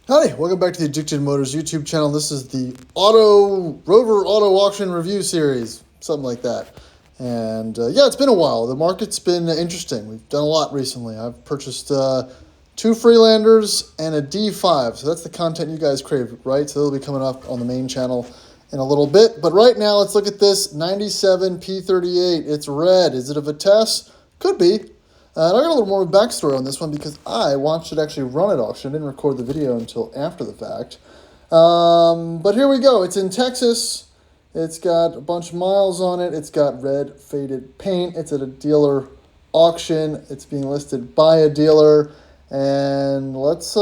Howdy, welcome back to the Addicted Motors YouTube channel. This is the Rover Auto Auction Review Series, something like that. And yeah, it's been a while. The market's been interesting. We've done a lot recently. I've purchased 2 Freelanders and a D5. So that's the content you guys crave, right? So they'll be coming up on the main channel in a little bit. But right now, let's look at this 97 P38. It's red. Is it a Vitesse? Could be. And I got a little more backstory on this one because I watched it actually run at auction. I didn't record the video until after the fact. But here we go. It's in Texas. It's got a bunch of miles on it. It's got red faded paint. It's at a dealer auction. It's being listed by a dealer. And let's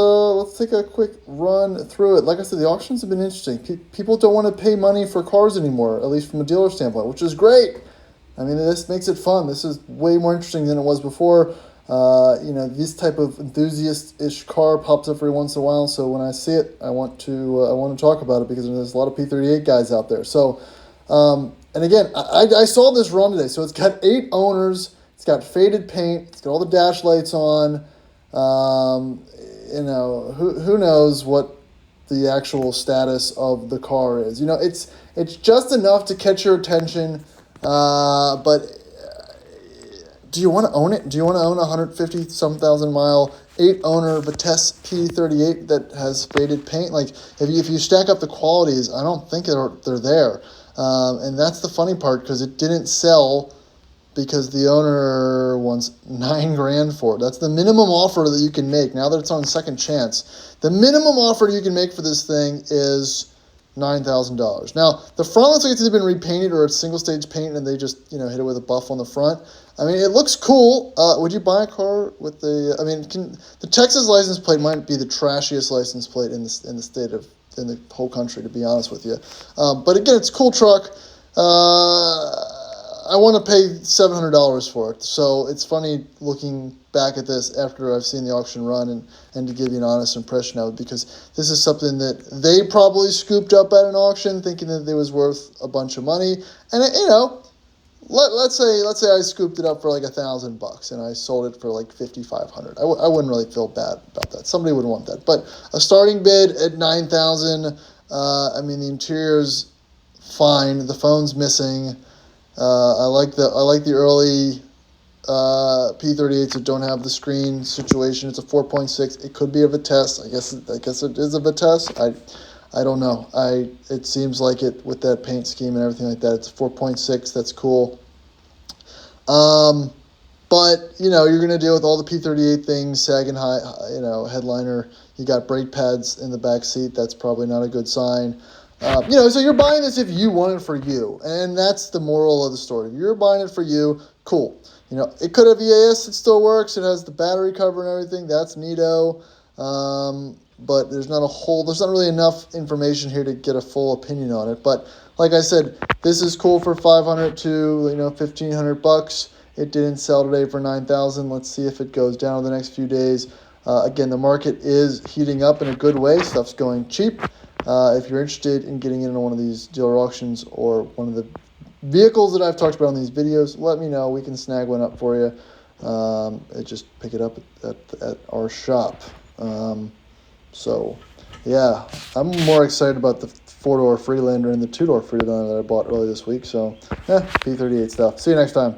take a quick run through it. Like I said, the auctions have been interesting. People don't want to pay money for cars anymore, at least from a dealer standpoint, which is great. I mean, this makes it fun. This is way more interesting than it was before. You know, this type of enthusiast-ish car pops up every once in a while. So when I see it, I want to talk about it because there's a lot of P38 guys out there. So, and again, I saw this run today. So it's got 8 owners. It's got faded paint. It's got all the dash lights on. You know, who knows what the actual status of the car is. You know, it's just enough to catch your attention. But do you want to own it? Do you want to own a 150-some thousand mile 8-owner Vitesse P38 that has faded paint? Like, if you stack up the qualities, I don't think they're there. And that's the funny part, because it didn't sell because the owner wants $9,000 for it. That's the minimum offer that you can make now that it's on second chance. The minimum offer you can make for this thing is $9,000. Now, the front looks like it's either been repainted or it's single stage paint and they just, you know, hit it with a buff on the front. I mean, it looks cool. Would you buy a car with the, I mean, the Texas license plate might be the trashiest license plate in the whole country, to be honest with you. But again, it's a cool truck. I want to pay $700 for it. So it's funny looking back at this after I've seen the auction run and to give you an honest impression of it, because this is something that they probably scooped up at an auction thinking that it was worth a bunch of money. And, you know, let's say I scooped it up for like $1,000 and I sold it for like $5,500. I wouldn't really feel bad about that. Somebody would want that. But a starting bid at $9,000, I mean, the interior's fine. The phone's missing. I like the early P38s that don't have the screen situation. It's a 4.6. It could be a Vitesse. I guess it is a Vitesse. I don't know. It seems like it with that paint scheme and everything like that. It's a 4.6. That's cool. But you know, you're gonna deal with all the P38 things, sagging high, you know, headliner. You got brake pads in the back seat. That's probably not a good sign. You know, so you're buying this if you want it for you, and that's the moral of the story. If you're buying it for you, cool. You know, it could have EAS, it still works. It has the battery cover and everything. That's neato. But there's not really enough information here to get a full opinion on it. But like I said, this is cool for $500 to $1,500. It didn't sell today for $9,000. Let's see if it goes down in the next few days. Again, the market is heating up in a good way. Stuff's going cheap. If you're interested in getting into one of these dealer auctions or one of the vehicles that I've talked about in these videos, let me know. We can snag one up for you. Just pick it up at our shop. So, yeah, I'm more excited about the 4-door Freelander and the 2-door Freelander that I bought earlier this week. So, P38 stuff. See you next time.